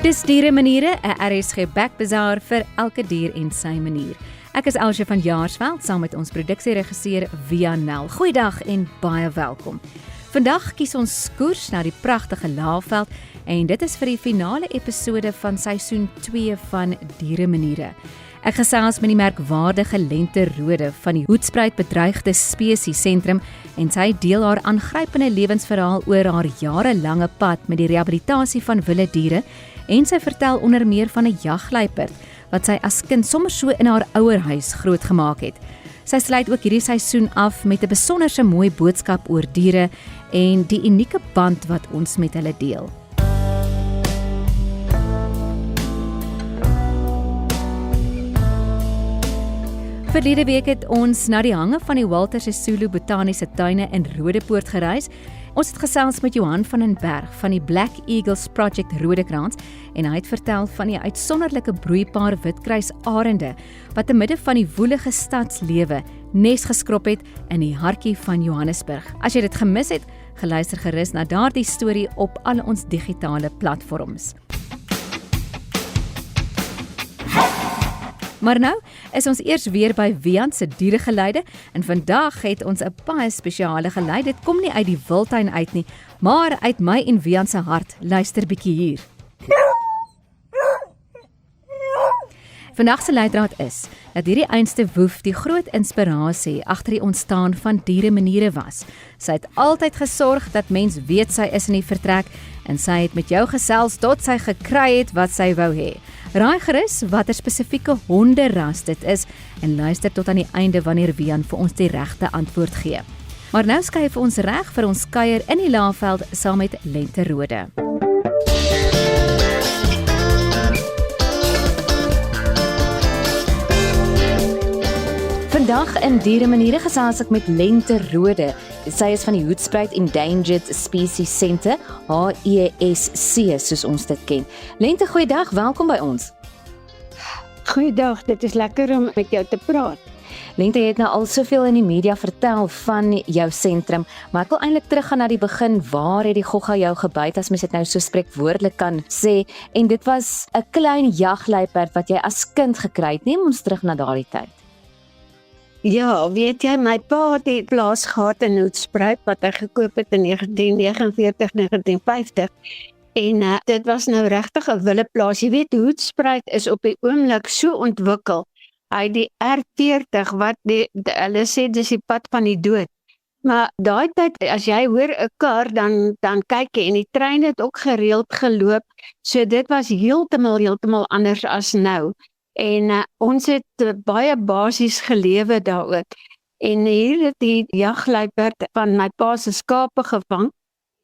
Dis Dieremaniere, 'n RSG Backbazaar vir elke dier en sy manier. Ek is Elsje van Jaarsveld, saam met ons produksieregisseur Via Nel. Goeiedag en baie welkom. Vandag kies ons koers na die pragtige Laagveld en dit is vir die finale episode van seisoen 2 van Dieremaniere. Ek gesels met die merkwaardige Lente Rode van die Hoedspruit Bedreigde Spesies Sentrum en sy deel haar aangrypende lewensverhaal oor haar jarelange pad met die rehabilitasie van wilde diere en sy vertel onder meer van 'n jagluiperd wat sy as kind sommer so in haar ouerhuis grootgemaak het. Sy sluit ook hierdie seisoen af met 'n besonderse mooi boodskap oor diere en die unieke band wat ons met hulle deel. Verlede week het ons na die hange van die Walter Sisulu Botaniese Tuine in Rodepoort gereis. Ons het gesels met Johan van den Berg van die Black Eagles Project Rodekrans en hy het vertel van die uitsonderlike broeipaar witkruisarende wat te midde van die woelige stadslewe nes geskrob het in die hartjie van Johannesburg. As jy dit gemis het, geluister gerus na daardie storie op al ons digitale platforms. Maar nou is ons eers weer by Wian se dieregeleide en vandag het ons 'n baie spesiale gelei. Dit kom nie uit die wildtuin uit nie, maar uit my en Wian se hart. Luister bietjie hier. Vandag se leidraad is dat hierdie einste woef die groot inspirasie agter die ontstaan van Dieremaniere was. Sy het altyd gesorg dat mens weet sy is in die vertrek en sy het met jou gesels tot sy gekry het wat sy wou hê. Raai gerus watter spesifieke honderas dit is en luister tot aan die einde wanneer Wian vir ons die regte antwoord gee. Maar nou skuif ons reg vir ons kuier in die Laagveld saam met Lente Rode. Vandag in Dieremaniere gesels ek met Lente Rode. Sy is van die Hoedspruit Endangered Species Centre, HESC soos ons dit ken. Lente, goeiedag, welkom by ons. Goeiedag, dit is lekker om met jou te praat. Lente, jy het nou al soveel in die media vertel van jou sentrum, maar ek wil eintlik teruggaan na die begin. Waar het die gogga jou gebyt, as mens dit nou so spreekwoordelik kan sê? En dit was 'n klein jagluiperd wat jy as kind gekry het. Neem ons terug na daardie tyd. Ja, weet jy, my pa het die plaas gehad in Hoedspruit wat hy gekoop het in 1949, 1950 en dit was nou regtig 'n wille plaas. Jy weet, Hoedspruit is op die oomblik so ontwikkel. Hy het die R40 wat hulle sê dis die pad van die dood. Maar daai tyd, as jy hoor 'n kar, dan kyk jy en die trein het ook gereeld geloop. So dit was heeltemal anders as nou. En ons het baie basies gelewe daar ook. En hier het die jagluiperd van my pa se skape gevang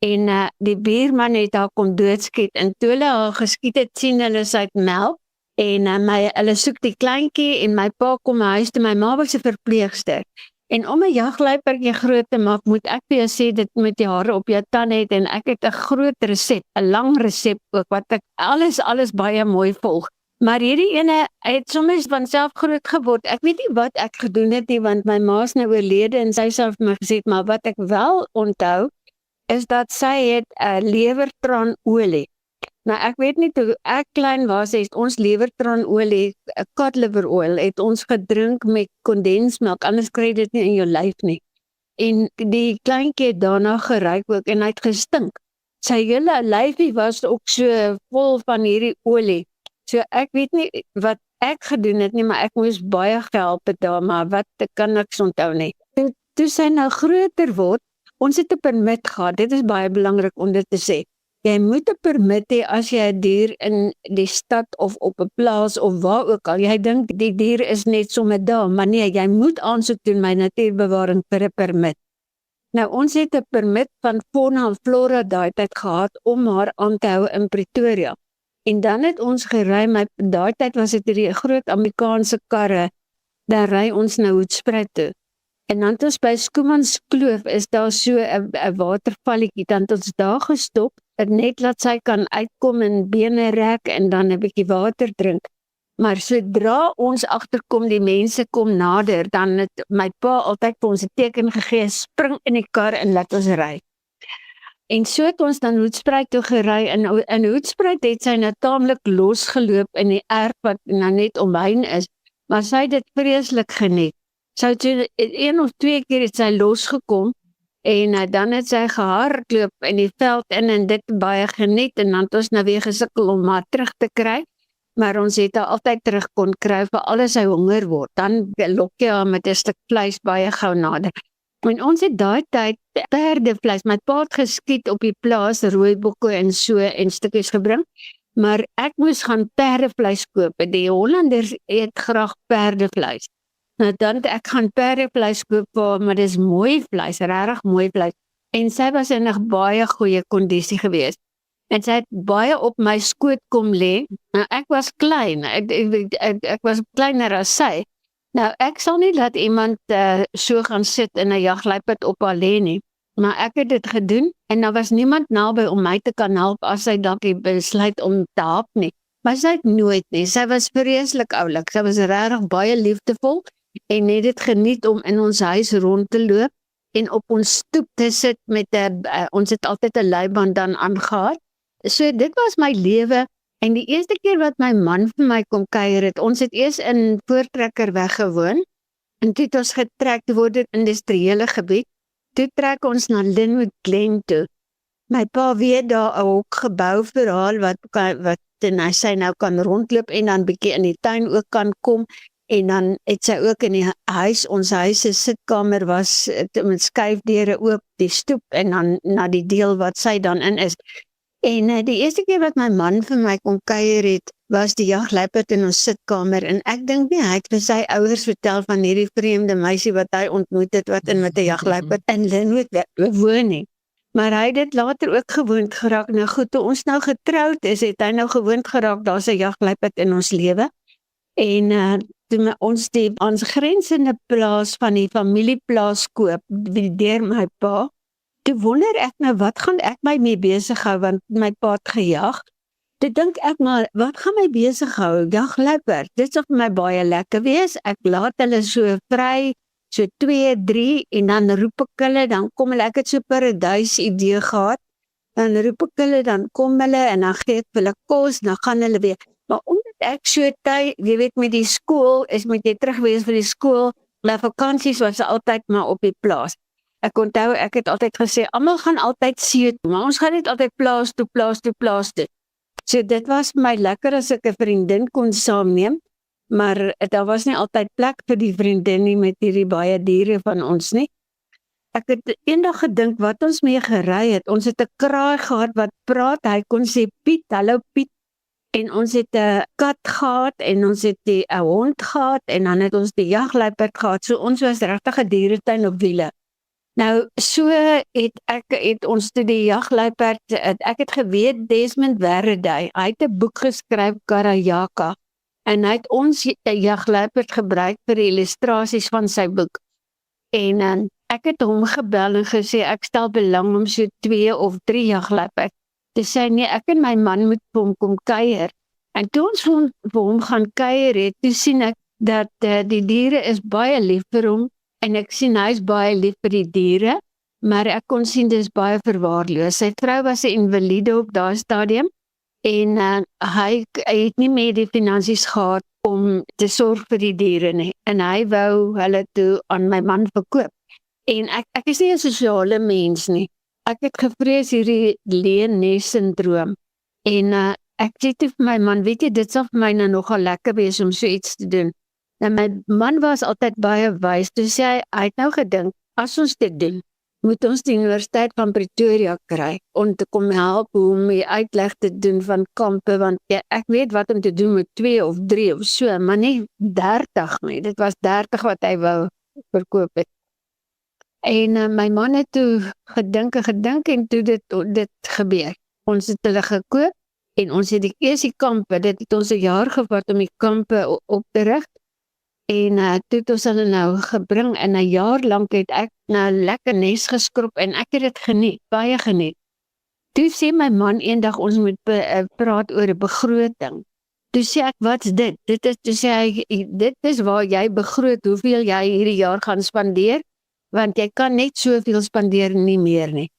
en die buurman het haar kom doodskiet en toe hulle haar geskiet het, sien hulle sy het melk en hulle soek die kleintjie en my pa kom huis toe. My ma was 'n verpleegster. En om 'n jagluiperdjie groot te maak, moet ek vir jou sê dit met die hare op jou tande het en ek het 'n groot resep, 'n lang resep ook wat ek alles baie mooi volg. Maar hierdie ene het soms van self groot geword. Ek weet nie wat ek gedoen het nie, want my ma is nou oorlede en sy self my gesê, maar wat ek wel onthou, is dat sy het 'n lewertranolie. Nou ek weet nie, toe ek klein was, het ons lewertranolie, cod liver oil, het ons gedrink met kondensmelk, anders kry jy dit nie in jou lyf nie. En die kleintjie het daarna geruik ook en hy het gestink. Sy hele lyfie was ook so vol van hierdie olie. So ek weet nie wat ek gedoen het nie, maar ek moes baie gehelp het daar, maar wat kan ek onthou nie. Toe sy nou groter word, ons het 'n permit gehad, dit is baie belangrik om dit te sê. Jy moet 'n permit hê as jy 'n dier in die stad of op 'n plaas of waar ook al, jy dink die dier is net sommer daar, maar nee, jy moet aansoek doen by natuurbewaring vir 'n permit. Nou ons het 'n permit van Fauna en Flora daai tyd gehad om haar aan te hou in Pretoria. En dan het ons gery, daai tyd was dit hierdie groot Amerikaanse karre, dan ry ons na Hoedspruit toe. En dan het ons by Schoemanskloof, is daar so 'n watervalletjie, dan het ons daar gestop, net laat sy kan uitkom en bene rek en dan 'n bietjie water drink. Maar sodra ons agterkom, die mense kom nader, dan het my pa altyd vir ons 'n teken gegee, spring in die kar en laat ons ry. En so het ons dan Hoedspruit toe gery, en in Hoedspruit het sy nou taamlik losgeloop in die erf wat nou net omheen is, maar sy het dit vreeslik geniet. Sy het so 1 of 2 keer het sy losgekom, en dan het sy gehardloop in die veld en dit baie geniet, en dan het ons nou weer gesukkel om haar terug te kry, maar ons het haar altyd terug kon kry, veral as sy honger word, dan lok jy haar met 'n stuk vleis baie gou nader. En ons het daai tyd perdevleis, my pa het geskiet op die plaas, rooibokke en so, en stukkies gebring, maar ek moes gaan perdevleis koop, die Hollanders eet graag perdevleis. Nou dan het ek gaan perdevleis koop, maar dis mooi vleis, regtig mooi vleis, en sy was in 'n baie goeie kondisie gewees, en sy het baie op my skoot kom lê. Nou ek was klein, ek was kleiner as sy. Nou ek sal nie laat iemand so gaan sit in 'n jagluiperd op haar lê nie, maar ek het dit gedoen, en daar was niemand naby om my te kan help as sy dalk besluit om te hap nie. Maar sy het nooit nie, sy was vreeslik oulik, sy was regtig baie liefdevol, en het dit geniet om in ons huis rond te loop, en op ons stoep te sit met ons het altyd 'n leiband dan aangehad. So dit was my lewe, en die eerste keer wat my man vir my kom kuier het, ons het eers in Voortrekker weggewoon, en toe het ons getrek, toe word dit industriële gebied, toe trek ons na Linwood Glen toe. My pa weet daar 'n hok gebou vir haar, wat en hy sê nou kan rondloop, en dan bietjie in die tuin ook kan kom, en dan het sy ook in die huis, ons huis se sitkamer was met skuifdeure oop, die stoep, en dan na die deel wat sy dan in is. En die eerste keer wat my man vir my kom kuier het, was die jagluiperd in ons sitkamer, en ek dink nie, hy het vir sy ouers vertel van hierdie vreemde meisie wat hy ontmoet het, wat in met 'n jagluiperd in Linwood woon nie. Maar hy het dit later ook gewoond geraak. Nou goed, toe ons nou getroud is, het hy nou gewoond geraak, daar's 'n jagluiperd in ons lewe. En toe ons die aangrensende plaas van die familieplaas koop, deur my pa, toe wonder ek nou, wat gaan ek my mee besig hou, want my pa het gejag. Toe dink ek maar, wat gaan my besig hou? Jagluiperd, dit sal vir my baie lekker wees. Ek laat hulle so vry, so 2, 3, en dan roep ek hulle, dan kom hulle, ek het so paradys idee gehad, dan roep ek hulle, dan kom hulle, en dan gee ek hulle kos, dan gaan hulle weer. Maar omdat ek so tyd, jy weet met die skool, moet jy terugwees vir die skool, my vakansies was altyd maar op die plaas. Ek onthou, ek het altyd gesê, almal gaan altyd see toe, maar ons gaan net altyd plaas toe. So dit was vir my lekker as ek 'n vriendin kon saamneem, maar daar was nie altyd plek vir die vriendin nie met hierdie baie diere van ons nie. Ek het eendag gedink wat ons mee gery het. Ons het 'n kraai gehad wat praat, hy kon sê Piet, hallo Piet. En ons het 'n kat gehad, en ons het 'n hond gehad, en dan het ons die jagluiperd gehad. So ons was regtig 'n dieretuin op wiele. Nou, so het ons toe die jagluiperd, ek het geweet Desmond Verredy, hy het 'n boek geskryf, Karajaka, en hy het ons jagluiperd gebruik vir die illustrasies van sy boek. En ek het hom gebel en gesê, ek stel belang om so 2 of 3 jagluiperd. Toe sê hy, nee, ek en my man moet vir hom kom kuier. En toe ons vir hom gaan kuier het, toe sien ek dat die diere is baie lief vir hom, en ek sien hy is baie lief vir die diere, maar ek kon sien dis baie verwaarloos. Sy vrou was 'n invalide op daai stadium, en hy het nie meer die finansies gehad om te sorg vir die diere nie, en hy wou hulle toe aan my man verkoop. En ek is nie 'n sosiale mens nie. Ek het gevrees hierdie leen-nes-sindroom, en ek sê toe vir my man, weet jy, dit sal vir my nou nogal lekker wees om so iets te doen. Nou my man was altyd baie wys, toe sê hy het nou gedink, as ons dit doen, moet ons die Universiteit van Pretoria kry, om te kom help om die uitleg te doen van kampe, want ja, ek weet wat om te doen met 2 of 3 of so, maar nie 30 nie, dit was 30 wat hy wou verkoop het. En my man het toe gedink en toe dit gebeur. Ons het hulle gekoop, en ons het die eerste kampe, dit het ons 'n jaar gevat om die kampe op te rig, en toe het ons hulle nou gebring, en 'n jaar lank het ek nou lekker nes geskrob, en ek het dit geniet, baie geniet. Toe sê my man eendag, ons moet praat oor 'n begroting. Toe sê ek, wat's dit? Toe sê hy, dit is waar jy begroot, hoeveel jy hierdie jaar gaan spandeer, want jy kan net soveel spandeer nie meer nie.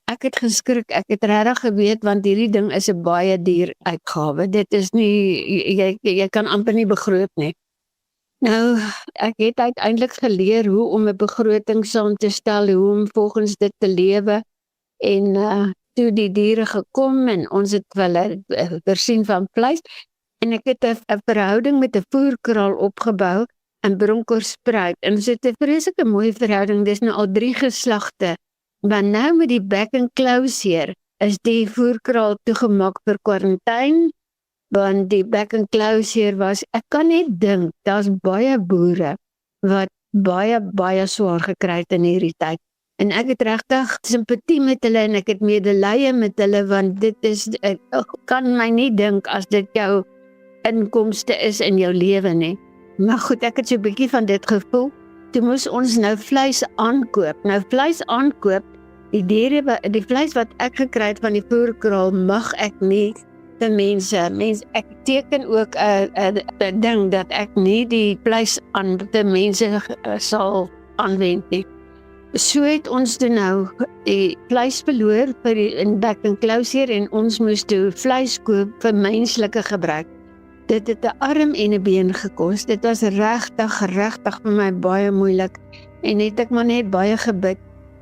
Ek het geskrik, ek het regtig geweet, want hierdie ding is 'n baie duur uitgawe. Dit is nie, jy kan amper nie begroot nie. Nou, ek het uiteindelik geleer hoe om 'n begroting saam te stel, hoe om volgens dit te lewe, en toe die diere gekom en ons het hulle voorsien van vleis, en ek het 'n verhouding met 'n voerkraal opgebou in Bronkhorstspruit, en ons het 'n vreeslike mooi verhouding, dis nou al 3 geslagte, maar nou met die back and closure is die voerkraal toegemaak vir kwarantyne, want die back and closure was, ek kan net dink, daar's baie boere wat baie swaar gekry het in hierdie tyd. En ek het regtig simpatie met hulle en ek het medelee met hulle, want dit is, ek kan my nie dink as dit jou inkomste is in jou lewe nie. Maar goed, ek het so 'n bietjie van dit gevoel. Toe moes ons nou vleis aankoop. Nou vleis aankoop, die vleis wat ek gekry het van die voerkraal mag ek nie vir mense, ek teken ook 'n ding dat ek nie die vleis aan die mense sal aanwend nie. So het ons toe nou die vleis verloor vir in back and closure en ons moes toe vleis koop vir menslike gebruik. Dit het 'n arm en 'n been gekos. Dit was regtig vir my baie moeilik en het ek maar net baie gebid.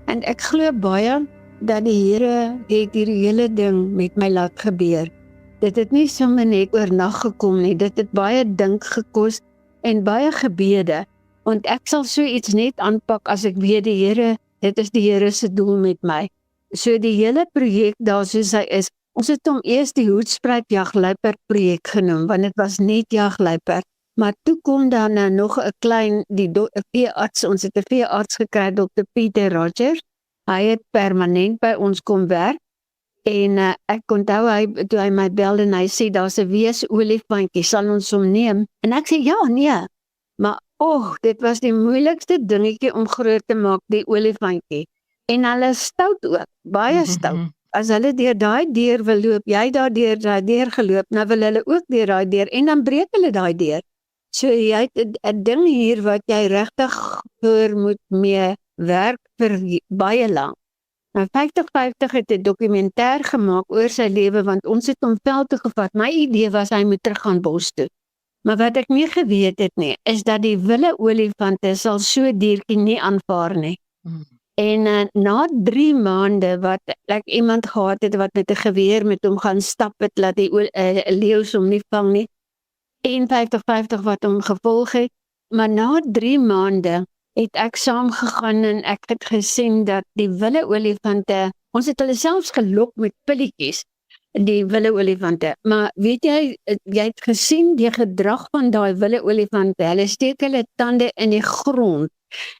En ek glo baie dat die Here het hierdie hele ding met my laat gebeur. Dit het nie sommer net oornag gekom nie. Dit het baie dink gekos en baie gebede. Want ek sal so iets net aanpak as ek weet die Here, dit is die Here se doel met my. So die hele projek daar soos hy is, ons het hom eers die Hoedspruit jagluiperd projek genoem, want dit was net jagluiperd. Maar toe kom daar nou nog 'n klein, veearts, ons het 'n veearts gekry, Dr. Peter Rogers. Hy het permanent by ons kom werk. En ek onthou toe hy my bel en hy sê, daar's 'n weesolifantjie, sal ons hom neem? En ek sê, ja, nee. Maar dit was die moeilikste dingetjie om groot te maak, die olifantjie. En hulle is stout ook, baie stout. As hulle deur daai deur wil loop, jy daai deur geloop, nou wil hulle ook deur daai deur, en dan breek hulle daai deur. So jy het 'n ding hier wat jy regtig voor moet mee werk vir baie lank. Nou 50-50 het 'n dokumentêr gemaak oor sy lewe, want ons het hom veld toe gevat. My idee was hy moet terug gaan bos toe. Maar wat ek nie geweet het nie, is dat die wilde olifante sal so diertjie nie aanvaar nie. En na 3 maande wat ek iemand gehad het wat met 'n geweer met hom gaan stap het, laat die leeu's hom nie vang nie, en 50-50 wat hom gevolg het, maar na 3 maande het ek saamgegaan en ek het gesien dat die wilde olifante, ons het hulle selfs gelok met pilletjies, die wilde olifante, maar weet jy het gesien die gedrag van daai wilde olifante, hulle steek hulle tande in die grond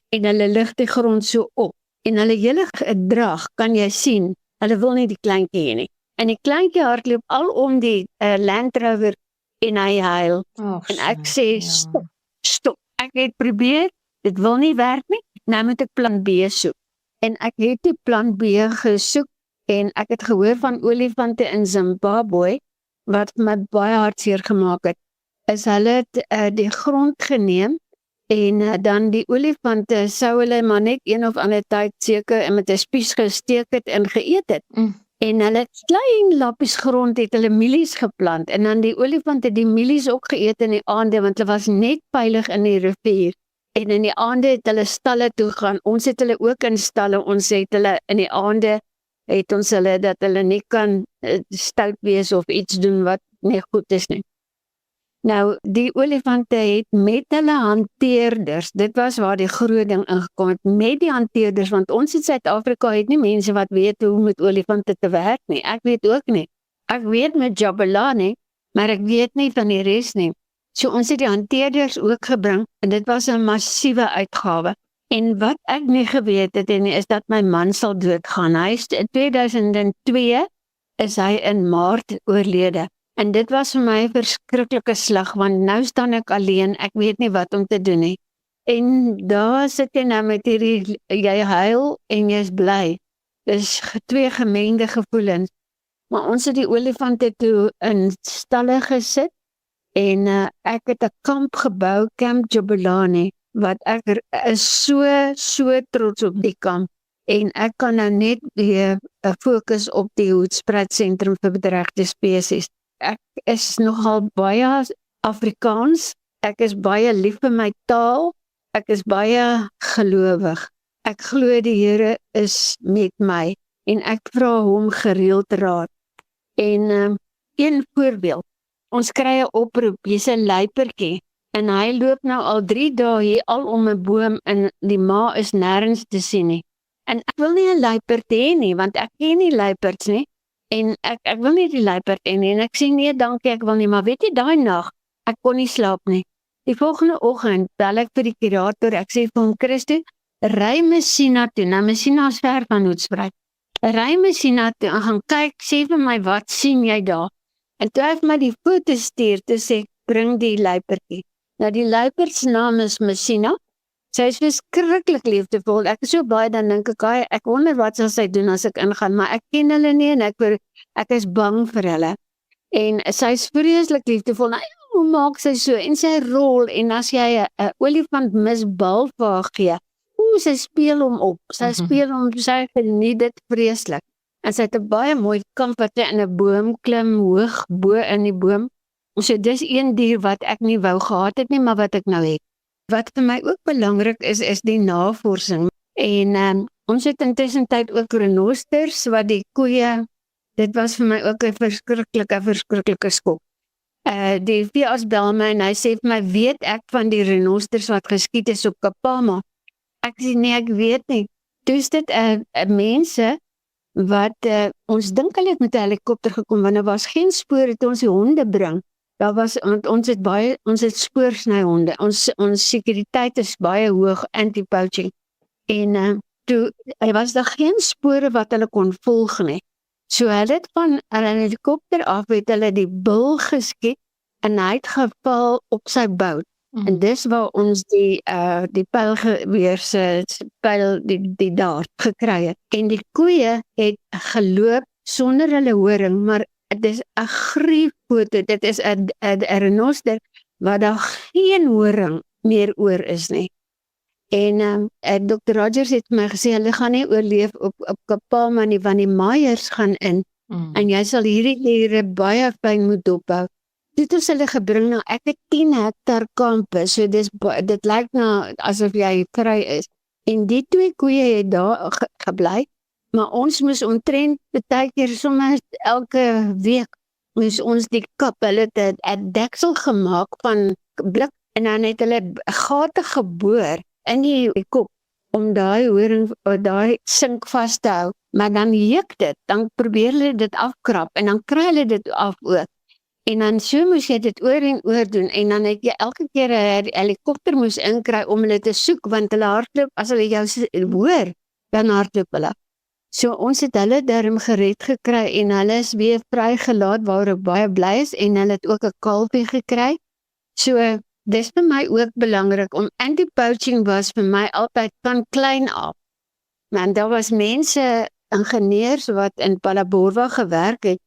en hulle lig die grond so op, en hulle hele gedrag kan jy sien, hulle wil nie die kleintjie hê nie, en die kleintjie hardloop al om die Land Rover en hy huil, en ek sê, stop, ek het probeer, dit wil nie werk nie, nou moet ek plan B soek, en ek het die plan B gesoek, en ek het gehoor van olifante in Zimbabwe, wat my baie hartseer gemaak het, is hulle het die grond geneem, en dan die olifante sou hulle maar net een of ander tyd seker met 'n spies gesteek het en geëet het. En hulle klein lappies grond het hulle mielies geplant, en dan die olifante die mielies ook geëet in die aande, want hulle was net veilig in die rivier. En in die aande het hulle stalle toe gaan, ons het hulle ook in stalle, ons het hulle in die aande, het ons hulle dat hulle nie kan stout wees of iets doen wat nie goed is nie. Nou, die olifante het met hulle hanteerders, dit was waar die groot ding ingekom het, met die hanteerders, want ons in Suid-Afrika het nie mense wat weet hoe met olifante te werk nie, ek weet ook nie. Ek weet met Jabulani, maar ek weet nie van die res nie. So ons het die hanteerders ook gebring, en dit was 'n massiewe uitgawe. En wat ek nie geweet het nie, is dat my man sal doodgaan. Hy is in 2002 is hy in Maart oorlede. En dit was vir my 'n verskriklike slag, want nou staan ek alleen, ek weet nie wat om te doen nie. En daar sit jy nou met hierdie, jy huil en jy is bly. Dis 2 gemengde gevoelens. Maar ons het die olifante toe in stalle gesit, en ek het 'n kamp gebou, Camp Jabulani, wat ek is so trots op die kamp. En ek kan nou net weer fokus op die Hoedspruit Sentrum vir Bedreigde Spesies. Ek is nogal baie Afrikaans, ek is baie lief vir my taal, ek is baie gelowig. Ek glo die Here is met my en ek vra hom gereeld raad. En een voorbeeld, ons kry 'n oproep, hier's 'n luipertjie en hy loop nou al 3 dae hier al om 'n boom en die ma is nêrens te sien nie. En ek wil nie 'n luiperd hê nie, want ek ken nie luiperds nie. En ek wil nie die luiperd hê nie. En ek sê nee, dankie, ek wil nie. Maar weet jy, daai nag, ek kon nie slaap nie. Die volgende oggend bel ek vir die kurator. Ek sê vir hom, Christo, ry Messina toe. Nou Messina is ver van Hoedspruit. Ry Messina toe en gaan kyk, sê vir my, wat sien jy daar? En toe hy vir my die foto stuur, toe sê ek, bring die luiperdjie. Nou die luiperd se naam is Messina. Sy is verskriklik liefdevol. Ek is so baie, dan dink ek wonder wat sal sy doen as ek ingaan, maar ek ken hulle nie en ek is bang vir hulle. En sy is vreeslik liefdevol. Nou, hoe maak sy so? En sy rol, en as jy 'n olifant misbal vir haar gee, sy speel hom op. Sy speel hom, sy geniet dit vreeslik. En sy het 'n baie mooi kamp wat sy in 'n boom klim, hoog bo in die boom. So dis een dier wat ek nie wou gehad het nie, maar wat ek nou het. Wat vir my ook belangrik is die navorsing. En ons het intussen tyd ook renosters wat die koeie, dit was vir my ook 'n verskriklike skok. Die veearts bel my en hy sê vir my, weet ek van die renosters wat geskiet is op Kapama? Ek sê nee, ek weet nie. Dus dit mense wat ons dink hulle het met 'n helikopter gekom, want daar was geen spore toe ons die honde bring. Daar was, want ons het spoorsnyhonde. Ons sekuriteit is baie hoog, anti-poaching. En toe was daar geen spore wat hulle kon volg nie. So hulle het van 'n helikopter af het hulle die bul geskiet en hy het geval op sy bout. En dis waar ons die pylgeweer se pyl die dart gekry het. En die koeie het geloop sonder hulle horing, maar dit is 'n grieffoto. Dit is 'n renoster waar daar geen horing meer oor is nie. En Dr. Rogers het my gesê hulle gaan nie oorleef op Kapama nie, want die Meyers gaan in. En jy sal hierdie diere baie fyn moet dophou. Dit is hulle gebring na, ek het 10 hektar kampe, so dit lyk na asof jy vry is. En die 2 koeie het daar gebly, maar ons moes omtrent baie keer sommer elke week moes ons die kap, hulle het 'n deksel gemaak van blik en dan het hulle gate geboor in die kop om daai sink vas te hou, maar dan juk dit, dan probeer hulle dit afkrap en dan kry hulle dit af ook. En dan so moes jy dit oor en oor doen en dan het jy elke keer 'n helikopter moes inkry om hulle te soek, want hulle hardloop, as hulle jou hoor, dan hardloop hulle. So ons het hulle darm gered gekry en hulle is weer vrygelaat waar ek baie bly is en hulle het ook 'n kalfie gekry. So dis vir my ook belangrik om anti-poaching was vir my altyd van klein af. Want daar was mense, ingenieurs wat in Palaborwa gewerk het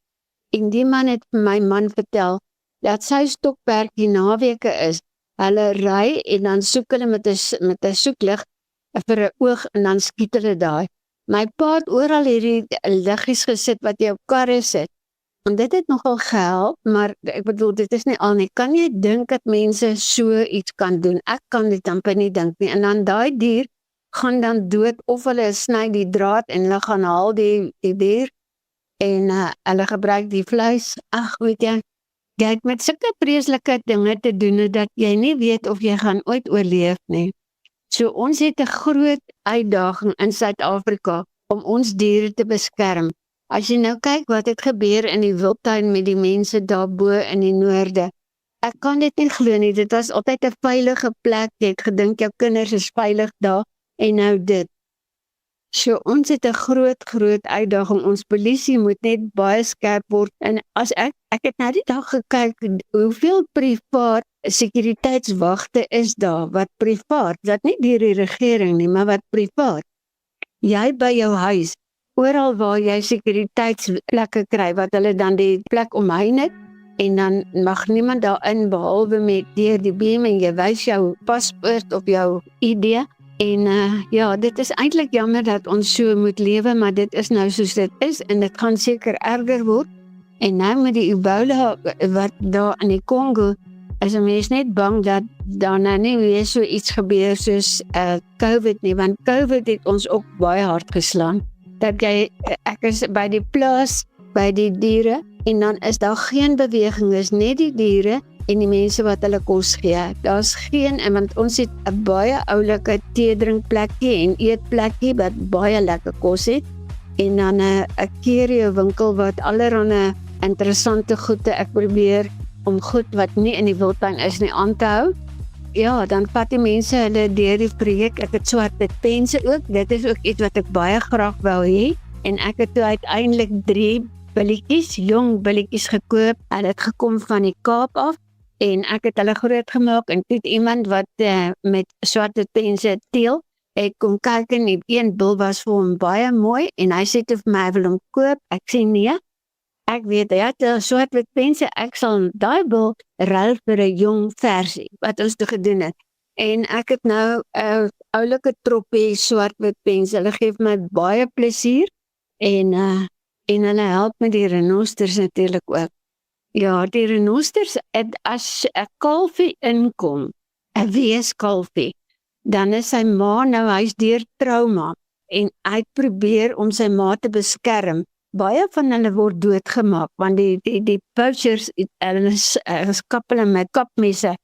en die man het vir my man vertel dat sy stokperd die naweke is. Hulle ry en dan soek hulle met 'n soeklig vir 'n oog en dan skiet hulle daai. My pa het oral hierdie liggies gesit wat jy op karre sit. En dit het nogal gehelp, maar ek bedoel, dit is nie al nie. Kan jy dink dat mense so iets kan doen? Ek kan dit amper nie dink nie. En dan daai dier gaan dan dood, of hulle sny die draad en hulle gaan haal die dier en hulle gebruik die vleis. Ag, weet jy het met sulke vreeslike dinge te doen dat jy nie weet of jy gaan ooit oorleef nie. So ons het 'n groot uitdaging in Suid-Afrika om ons diere te beskerm. As jy nou kyk wat het gebeur in die wildtuin met die mense daarbo in die noorde. Ek kan dit nie glo nie, dit was altyd 'n veilige plek. Jy het gedink jou kinders is veilig daar en nou dit. So ons het 'n groot uitdaging. Ons polisie moet net baie skerp word. En as ek het nou die dag gekyk hoeveel privaat sekuriteitswagte is daar wat privaat, dat nie deur die regering nie, maar wat privaat. Jy by jou huis, oral waar jy sekuriteitsplekke kry wat hulle dan die plek omheen het, en dan mag niemand daarin behalwe met deur die beam en jy wys jou paspoort of jou ID. En ja, dit is eintlik jammer dat ons so moet lewe, maar dit is nou soos dit is en dit gaan seker erger word. En nou met die Ebola wat daar in die Kongo, is 'n mens net bang dat daar nou nie weer so iets gebeur soos COVID nie, want COVID het ons ook baie hard geslaan. Dat ek is by die plaas, by die diere, en dan is daar geen beweging, is net die diere en die mense wat hulle kos gee. Daar's geen, want ons het 'n baie oulike teedrinkplekkie en eetplekkie wat baie lekker kos het, en dan 'n curio winkel wat allerhande interessante goede, ek probeer om goed wat nie in die wildtuin is nie aan te hou. Ja, dan vat die mense hulle deur die projek. Ek het swart pense ook, dit is ook iets wat ek baie graag wou hê, en ek het toe uiteindelik 3 billetjies, jong billetjies gekoop, hulle het gekom van die Kaap af, en ek het hulle groot gemaak, en toe het iemand wat met swart pense teel, ek kom kyk en die een bil was vir hom baie mooi, en hy sê toe vir my, hy wil hom koop, ek sê nee, ek weet, hy het swart pense, ek sal daai bil ruil vir 'n jong versie, wat ons toe gedoen het, en ek het nou 'n oulike troppie swart pense, hulle gee my baie plesier, en hulle help met die renosters natuurlik ook. Ja, die renosters, as 'n kalfie inkom, 'n weeskalfie, dan is sy ma nou, hy's deur trauma, en hy probeer om sy ma te beskerm. Baie van hulle word doodgemaak, want die poachers, hulle skap hulle met kapmesse.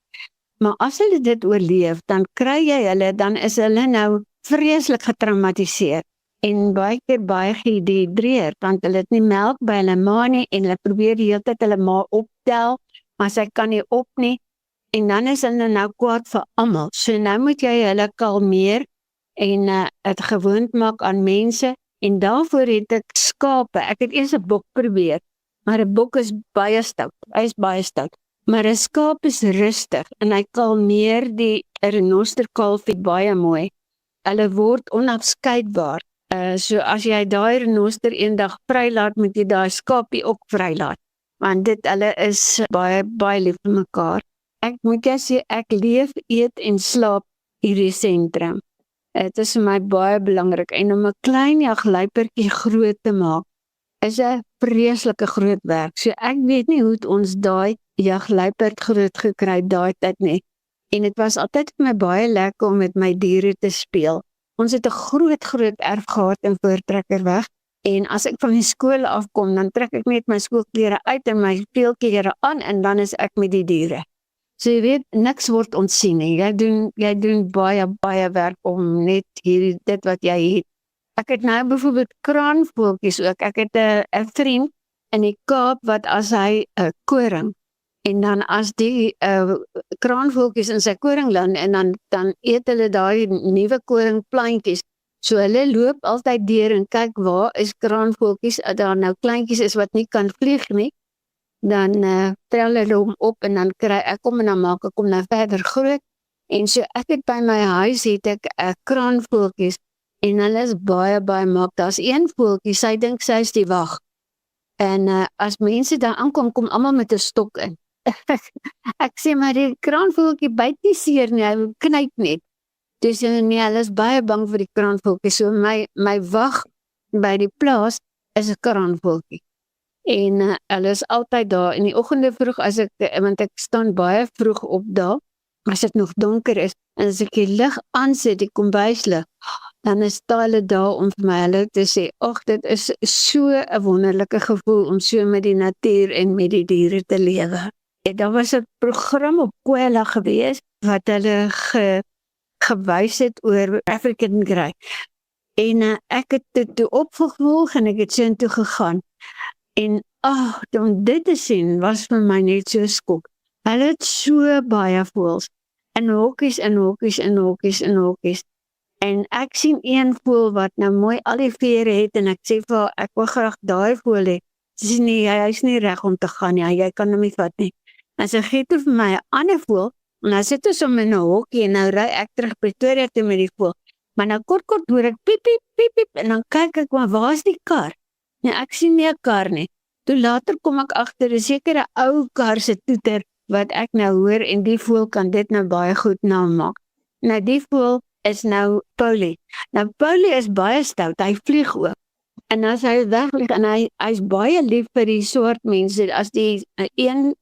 Maar as hulle dit oorleef, dan kry jy hulle, dan is hulle nou vreeslik getraumatiseer. En baie keer baie gedehidreerd, want hulle het nie melk by hulle ma nie, en hulle probeer die hele tyd hulle ma optel, maar sy kan nie op nie, en dan is hulle nou kwaad vir almal. So nou moet jy hulle kalmeer, en het gewoond maak aan mense, en daarvoor het ek skape. Ek het eers 'n bok probeer, maar 'n bok is baie stout, hy is baie stout, maar 'n skaap is rustig, en hy kalmeer die renosterkalfie baie mooi. Hulle word onafskeidbaar. So as jy daai renoster eendag vrylaat, moet jy daai skaapie ook vrylaat, want hulle is baie, baie lief vir mekaar. Ek moet jy sê, ek leef, eet en slaap hierdie sentrum. Dit is vir my baie belangrik, en om 'n klein jagluipertjie groot te maak, is 'n vreeslike groot werk. So ek weet nie hoe het ons daai jagluiperd groot gekry daai tyd nie. En dit was altyd vir my baie lekker om met my diere te speel. Ons het 'n groot erf gehad in Voortrekkerweg, en as ek van die skool afkom, dan trek ek net my skoolklere uit en my speelklere aan, en dan is ek met die diere. So jy weet, niks word ontsien nie. Jy doen baie, baie werk om net dit wat jy het. Ek het nou byvoorbeeld kraanvoeltjies ook. Ek het 'n vriend in die Kaap wat as hy 'n koring, en dan as die kraanvoeltjies in sy koring land, en dan eet hulle daai nuwe koringplantjies. So hulle loop altyd deur en kyk waar is kraanvoeltjies, daar nou kleintjies is wat nie kan vlieg nie. Dan tel hulle hom op, en dan kry ek hom, en dan maak ek hom nou verder groot. En so ek het by my huis het ek kraanvoeltjies, en hulle is baie, baie maak. Daar's een voeltjie, sy dink sy is die wag. En as mense daar aankom, kom almal met 'n stok in. Ek sê maar die kraanvoeltjie byt nie seer nie, hy knyp net. Dus nee, hulle is baie bang vir die kraanvoeltjie. So my wag by die plaas is 'n kraanvoeltjie. En hulle is altyd daar in die oggende vroeg, want ek staan baie vroeg op daar, as dit nog donker is, en as ek die lig aansit, die kombuislig, dan is hulle daar om vir my hulle te sê, ag, dit is so 'n wonderlike gevoel om so met die natuur en met die diere te lewe. Daar was 'n program op Kwela gewees, wat hulle gewys het oor African Grey. En ek het dit toe opgevolg, en ek het so intoe gegaan. En om dit te sien, was vir my net so skok. Hulle het so baie voëls, in hokkies, en ek sien een voël wat nou mooi al die vere het, en ek sê vir haar, ek wil graag daai voël hê. Sy sê nee, hy's nie reg om te gaan nie, jy kan hom nie vat nie. En sy gee toe vir my 'n ander voël, en dan sit ons om in 'n hokkie, en nou ry ek terug Pretoria toe met die voël. Maar nou kort hoor ek piep, piep, piep, piep, en dan kyk ek, maar waar is die kar? Nee, ek sien nie 'n kar nie. Toe later kom ek agter 'n sekere ou kar se toeter wat ek nou hoor en die voël kan dit nou baie goed namaak. Nou die voël is nou Paulie. Nou Paulie is baie stout, hy vlieg ook. En as hy wegvlieg en hy's baie lief vir die swart mense, as die een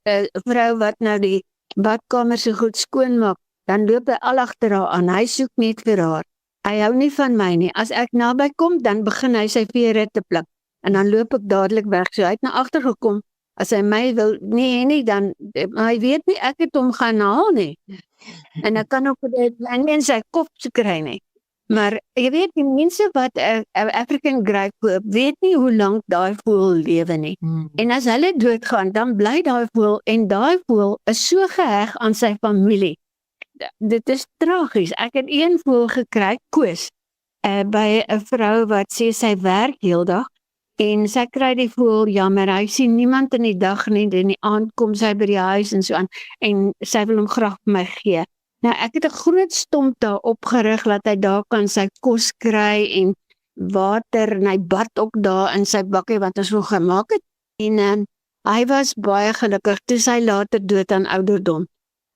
vrou wat nou die badkamer so goed skoonmaak, dan loop hy al agter haar aan, hy soek net vir haar. Hy hou nie van my nie, as ek naby kom, dan begin hy sy vere te pluk, en dan loop ek dadelik weg, so hy het na agter gekom, as hy my wil nie, dan, hy weet nie, ek het hom gaan haal nie, en ek kan ook nie in sy kop te kry nie. Maar jy weet, die mense wat African Grey koop, weet nie hoe lank daai voël lewe nie. En as hulle doodgaan, dan bly daai voël, en daai voël is so geheg aan sy familie. Dit is tragies. Ek het een voël gekry, Koos, by 'n vrou wat sê sy werk heeldag, en sy kry die voël jammer, hy sien niemand in die dag nie, en in die aand kom sy by die huis en so aan, en sy wil hom graag vir my gee. Nou, ek het 'n groot stomp daar opgerig, dat hy daar kan sy kos kry, en water, en hy bad ook daar in sy bakkie, wat ons so gemaak het, en hy was baie gelukkig, toe sy later dood aan ouderdom.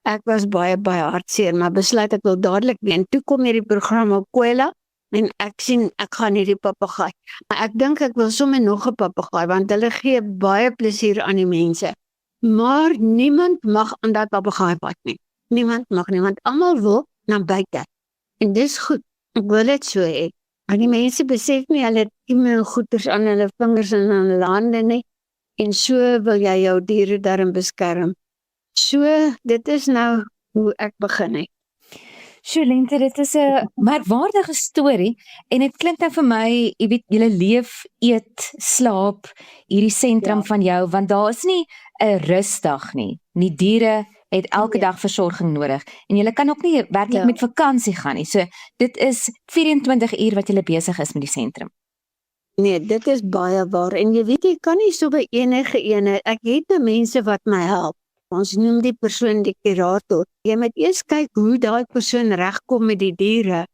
Ek was baie hartseer, maar besluit ek wil dadelik weer, en toe kom hierdie program op Kwela, en ek sien, ek gaan hierdie papegaai, maar ek dink ek wil sommer nog 'n papegaai, want hulle gee baie plesier aan die mense, maar niemand mag aan dat papegaai pad nie. Niemand mag nie, want almal wil na buite. En dis goed, ek wil dit so hê. Maar die mense besef nie, hulle het e-mailgoeders aan hulle vingers en aan hulle hande nie, en so wil jy jou diere daarin beskerm. So, dit is nou hoe ek begin het. Sjoelente, dit is 'n merkwaardige storie, en dit klink nou vir my, jy weet, jy leef, eet, slaap, hierdie sentrum van jou, want daar is nie 'n rusdag nie. Die diere het elke dag versorging nodig, en jy kan ook nie werklik met vakansie gaan nie, so dit is 24 uur wat jy besig is met die sentrum. Nee, dit is baie waar, en jy weet, jy kan nie so by enige ene, ek het nou mense wat my help, ons noem die persoon die kurator, jy moet eers kyk hoe daai persoon regkom met die diere,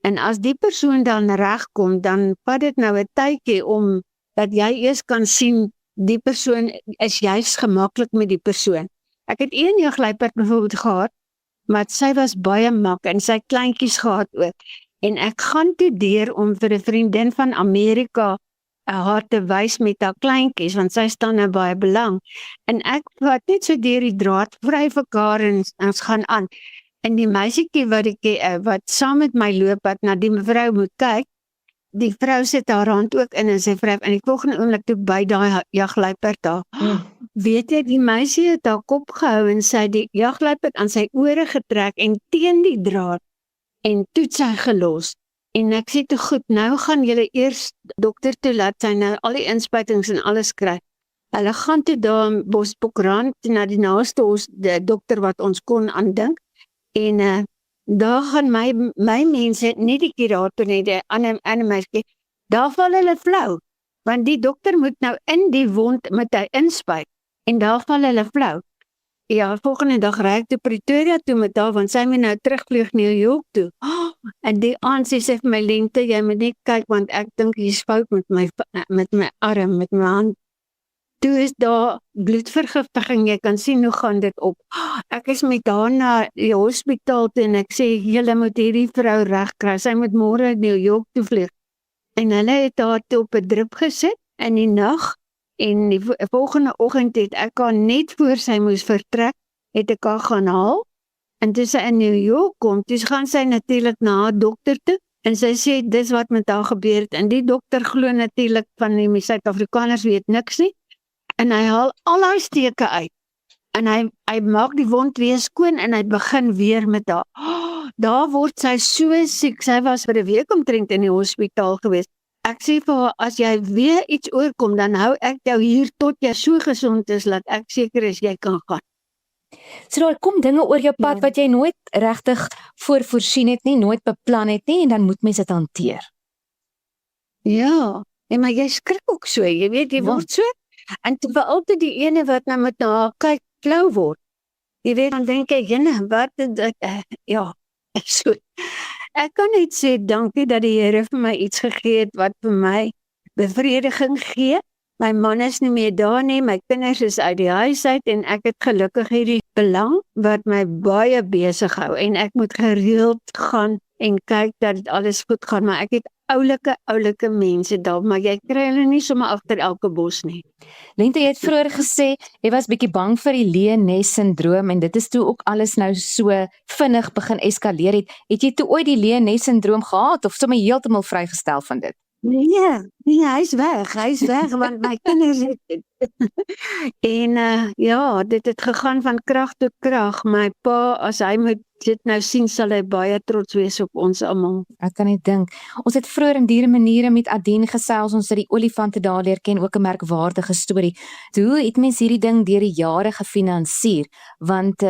en as die persoon dan regkom, dan vat dit nou 'n tydjie om, dat jy eers kan sien, die persoon is juist gemaklik met die persoon. Ek het een jagluiperd bijvoorbeeld gehad, maar sy was baie mak en sy kleintjies gehad ook. En ek gaan toe deur om vir 'n vriendin van Amerika haar te wys met haar kleintjies, want sy staan nou baie belang. En ek vat net so deur die draad, vryf mekaar en ons gaan aan. En die meisietjie wat saam met my loop, wat na die mevrou moet kyk, die vrou sit haar hand ook in en sy vryf, en die volgende oomblik toe by daai jagluiperd daar. Weet jy, die meisie het haar kop gehou en sy die jagluiperd aan sy ore getrek en teen die draad en toe sy gelos. En ek sê toe goed, nou gaan julle eers dokter toe laat sy nou al die inspuitings en alles kry. Hulle gaan toe daar in Bosbokrand na die naaste die dokter wat ons kon aandink. En daar gaan my mense, nie die kurator nie, die ander meisie, daar val hulle flou. Want die dokter moet nou in die wond met hy inspuit. En daar val hulle flou. Ja, volgende dag ry ek toe Pretoria toe met haar, want sy moet nou terugvlieg New York toe. En die aand sê sy vir my, Lente, jy moet net kyk, want ek dink hier's fout met my arm, met my hand. Toe is daar bloedvergiftiging, jy kan sien hoe gaan dit op. Ek is met haar na die hospitaal toe, en ek sê, julle moet hierdie vrou regkry, sy moet môre New York toe vlieg. En hulle het haar toe op 'n drip gesit, in die nag, en die volgende oggend het ek haar net voor sy moes vertrek, het ek haar gaan haal, en toe sy in New York kom, toe gaan sy natuurlik na haar dokter toe, en sy sê, dis wat met haar gebeur het, en die dokter glo natuurlik van die Suid-Afrikaners weet niks nie, en hy haal al haar steke uit, en hy maak die wond weer skoon, en hy begin weer met haar. Daar word sy so siek, sy was vir 'n week omtrent in die hospitaal gewees. Ek sê vir haar, as jy weer iets oorkom, dan hou ek jou hier tot jy so gesond is, dat ek seker is jy kan gaan. So daar kom dinge oor jou pad wat jy nooit regtig voorsien het nie, nooit beplan het nie, en dan moet mens dit hanteer. Ja, maar jy skrik ook so, jy weet, jy word so, en vir altyd die ene wat nou met haar kyk, flou word. Jy weet, dan denk ek, jene, wat, ja, so. Ek kan net sê, dankie dat die Here vir my iets gegee het, wat vir my bevrediging gee, My man is nie meer daar nie, my kinders is uit die huis uit en ek het gelukkig hierdie belang wat my baie besig hou en ek moet gereeld gaan en kyk dat dit alles goed gaan, maar ek het oulike mense daar, maar jy kry hulle nie sommer agter elke bos nie. Lente, jy het vroeër gesê, jy was bietjie bang vir die Leeuw-Nes-sindroom en dit is toe ook alles nou so vinnig begin eskaleer het. Het jy toe ooit die Leeuw-Nes-sindroom gehad of sommer heeltemal vrygestel van dit? Nee, hy's weg, want my kinders het en ja, dit het gegaan van krag tot krag. My pa, as hy moet dit nou sien, sal hy baie trots wees op ons almal. Ek kan net dink. Ons het vroeër in Diere Maniere met Adien gesels, ons het die olifante daar leer ken, ook 'n merkwaardige storie. Hoe het mens hierdie ding deur die jare gefinansier? Want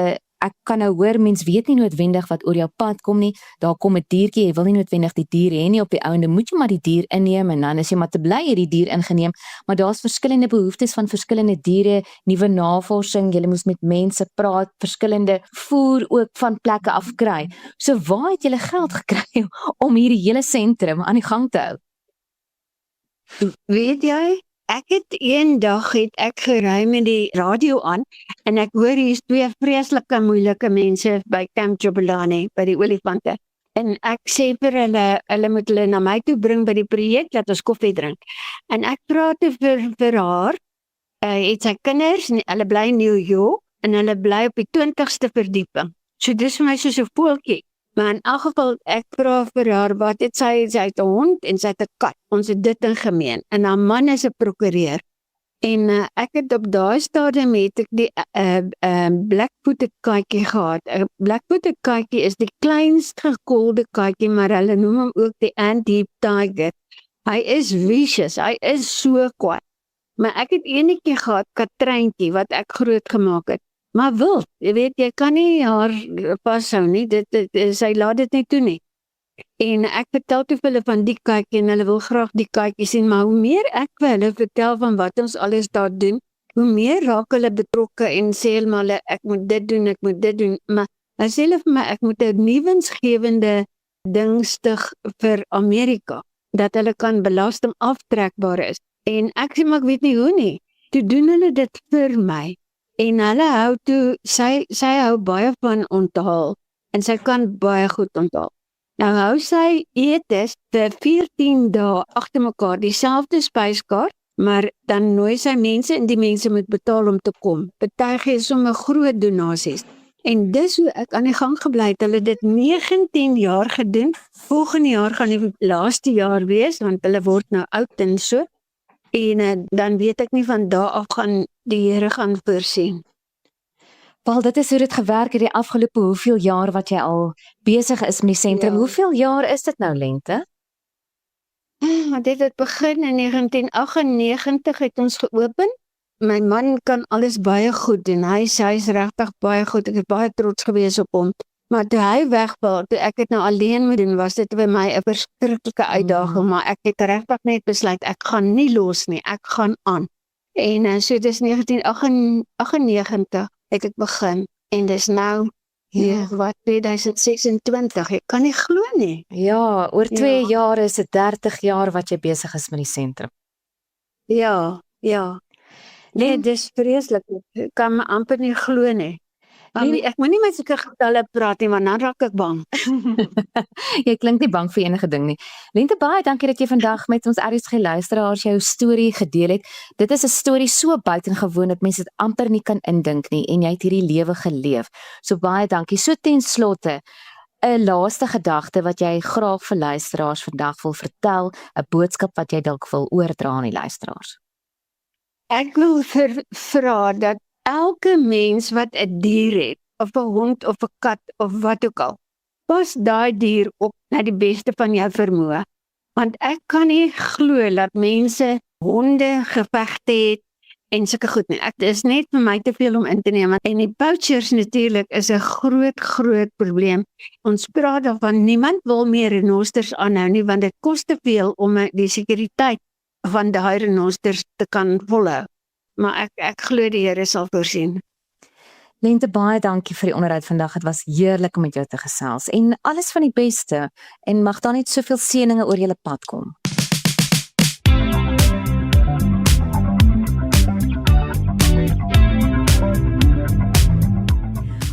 ek kan nou hoor, mens weet nie noodwendig wat oor jou pad kom nie, daar kom 'n diertjie, jy wil nie noodwendig die dier hê nie, op die ouende moet jy maar die dier inneem, en dan is jy maar te bly jy die dier ingeneem, maar daar's verskillende behoeftes van verskillende diere, nuwe navorsing, jy moes met mense praat, verskillende voer ook van plekke af kry. So waar het jy geld gekry om hierdie hele sentrum aan die gang te hou? Weet jy, ek het eendag gery met die radio aan en ek hoor hier's twee vreeslike moeilike mense by Camp Jobelani by die olifante. En ek sê vir hulle moet hulle na my toe bring by die projek dat ons koffie drink. En ek praat vir haar, het sy kinders en hulle bly in New York en hulle bly op die 20ste verdieping. So dis vir my soos 'n voeltjie. Maar in elk geval, ek vra vir haar, wat het sy het 'n hond en sy het 'n kat. Ons het dit in gemeen. En haar man is 'n prokureur. En ek het op daai stadium het ek die black-footed katjie gehad. 'n Black-footed katjie is die kleinst gekoelde katjie, maar hulle noem hom ook die Andeep tiger. Hy is vicious, hy is so kwaad. Maar ek het eenetjie gehad, Katreintjie, wat ek groot gemaak het. Maar wild, jy weet, jy kan nie haar vashou nie, sy laat dit nie toe nie. En ek vertel toe vir hulle van die katjie en hulle wil graag die katjie sien, maar hoe meer ek vir hulle vertel van wat ons alles daar doen, hoe meer raak hulle betrokke en sê hulle, ek moet dit doen, maar dan sê hulle vir my, ek moet 'n nuwensgewende ding stig vir Amerika, dat hulle kan belasting aftrekbaar is. En ek sê, maar ek weet nie hoe nie, toe doen hulle dit vir my. En hulle hou toe, sy hou baie van onthaal, en sy kan baie goed onthaal. Nou hou sy etes vir 14 dae agter mekaar, dieselfde spyskaart, maar dan nooi sy mense en die mense moet betaal om te kom. Party gee sommer groot donasies. En dis hoe ek aan die gang gebly het. Hulle dit 19 jaar gedoen. Volgende jaar gaan die laaste jaar wees, want hulle word nou oud en so. En dan weet ek nie van daar af gaan die Here gaan voorsien. Wel, dit is hoe dit gewerk het die afgelope hoeveel jaar wat jy al besig is met die sentrum. Ja. Hoeveel jaar is dit nou, Lente? Dit het begin in 1998 het ons geopen. My man kan alles baie goed doen. Hy's regtig baie goed. Ek is baie trots gewees op hom. Maar toe hy wegval, toe ek het nou alleen moet doen, was dit vir my 'n verskriklike uitdaging, maar ek het regtig net besluit, ek gaan nie los nie, ek gaan aan. En so dis 1998 het ek begin, en dis nou, wat 2026, ek kan nie glo nie. Ja, oor 2 jaar is dit 30 jaar wat jy besig is met die sentrum. Ja. Nee, dis vreeslik, ek kan my amper nie glo nie. Ek moet nie met sulke getalle praat nie, want dan raak ek bang. Jy klink nie bang vir enige ding nie. Lente, baie dankie dat jy vandag met ons RSG luisteraars jou storie gedeel het. Dit is 'n storie so buitengewoon dat mense dit amper nie kan indink nie, en jy het hierdie lewe geleef. So baie dankie. So ten slotte, 'n laaste gedagte wat jy graag vir luisteraars vandag wil vertel, 'n boodskap wat jy dalk wil oordra aan die luisteraars. Ek wil vra dat elke mens wat 'n dier het, of 'n hond of 'n kat of wat ook al, pas daai dier op na die beste van jou vermoë. Want ek kan nie glo dat mense honde gevegte het en sulke goed nie. Dit is net vir my te veel om in te neem. En die poachers natuurlik is 'n groot probleem. Ons praat daarvan, niemand wil meer renosters aanhou nie, want dit kos te veel om die sekuriteit van daai renosters te kan volhou. Maar ek glo die Here sal voorsien. Lente, baie dankie vir die onderhoud vandag. Dit was heerlik om met jou te gesels. En alles van die beste. En mag daar net soveel seëninge oor julle pad kom.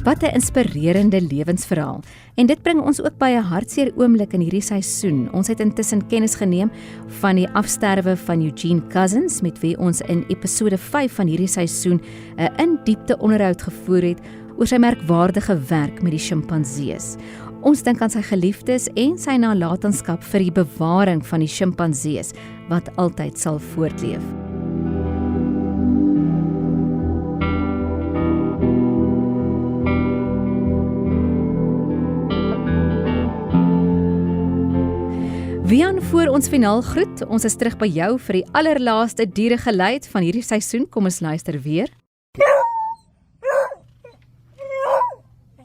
Wat 'n inspirerende lewensverhaal. En dit bring ons ook by 'n hartseer oomblik in hierdie seisoen. Ons het intussen kennis geneem van die afsterwe van Eugene Cousins, met wie ons in episode 5 van hierdie seisoen 'n in-diepte onderhoud gevoer het oor sy merkwaardige werk met die sjimpansees. Ons dink aan sy geliefdes en sy nalatenskap vir die bewaring van die sjimpansees wat altyd sal voortleef. Wian, voor ons finaal groet, ons is terug by jou vir die allerlaaste dieregeluid van hierdie seisoen. Kom ons luister weer.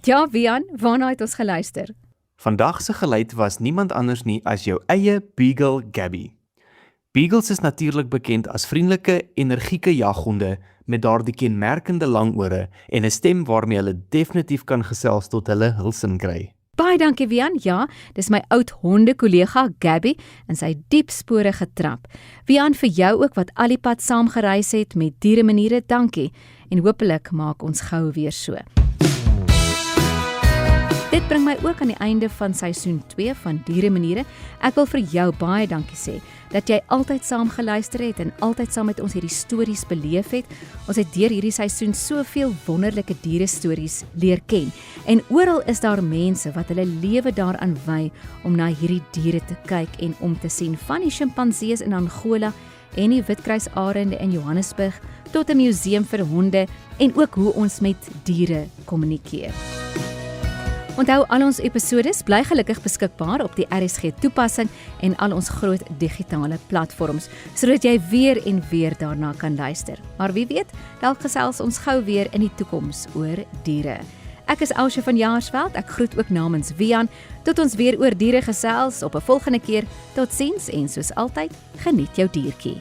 Ja, Wian, waarna het ons geluister? Vandag se geluid was niemand anders nie as jou eie Beagle Gabby. Beagles is natuurlik bekend as vriendelike, energieke jaghonde met daardie kenmerkende lang ore en 'n stem waarmee hulle definitief kan gesels tot hulle hulsin kry. Baie dankie, Wian. Ja, dis my oud honde-kollega Gabby en sy diep spore getrap. Wian, vir jou ook wat al die pad saam gereis het met dieremaniere, dankie. En hopelik maak ons gou weer so. Dit bring my ook aan die einde van seisoen 2 van Dieremaniere. Ek wil vir jou baie dankie sê dat jy altyd saam geluister het en altyd saam met ons hierdie stories beleef het. Ons het deur hierdie seisoen soveel wonderlike dierestories leer ken. En oral is daar mense wat hulle lewe daaraan wy om na hierdie diere te kyk en om te sien, van die sjimpansees in Angola en die witkruisarende in Johannesburg tot 'n museum vir honde en ook hoe ons met diere kommunikeer. Onthou, al ons episodes bly gelukkig beskikbaar op die RSG toepassing en al ons groot digitale platforms, sodat jy weer en weer daarna kan luister. Maar wie weet, dalk gesels ons gou weer in die toekoms oor diere. Ek is Elsje van Jaarsveld, ek groet ook namens Wian. Tot ons weer oor diere gesels op 'n volgende keer. Totsiens en soos altyd, geniet jou diertjie.